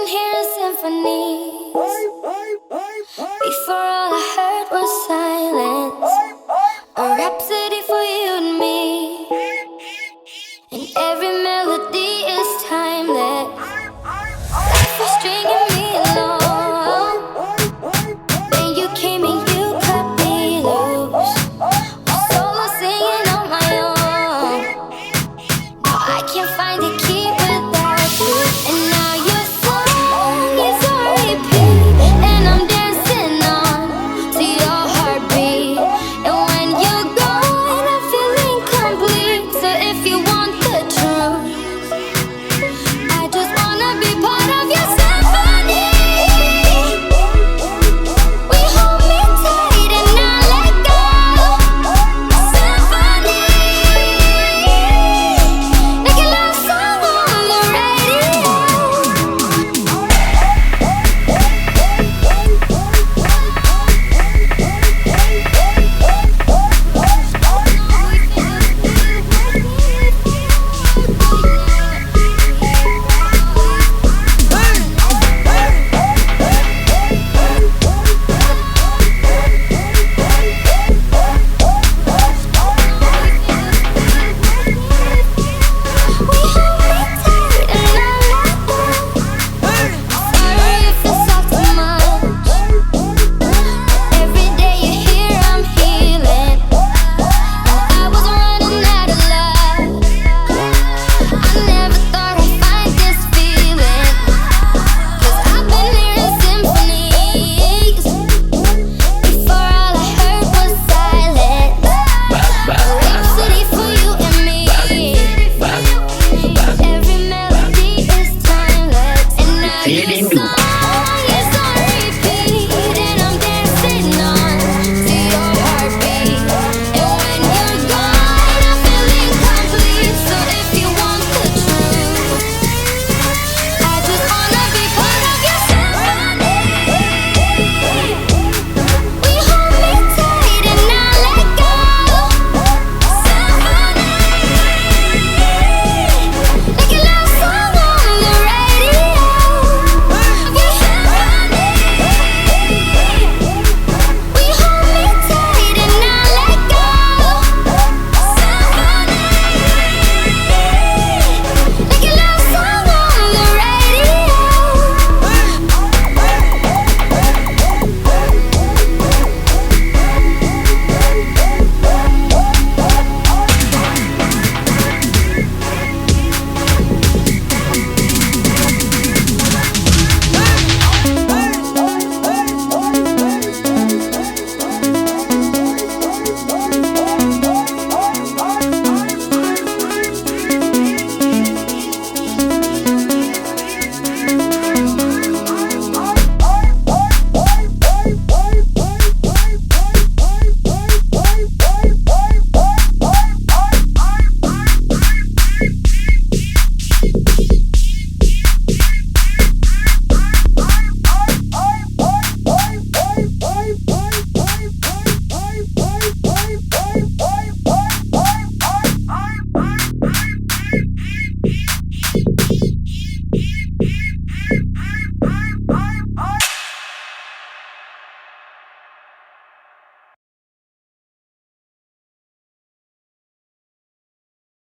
been hearing symphonies. Before all I heard was silence, a rhapsody for you and me. And every melody is timeless, like for stringing me along. Then you came and you cut me loose, solo singing on my own. Now I can't find a key without you. And now your song is on repeat, and I'm dancing on to your heartbeat. And when you're gone, I feel incomplete. So if you want the truth, I just wanna be part of your symphony. We hold me tight and not let go. Symphony, like a love song on the radio. DJNdukucb3.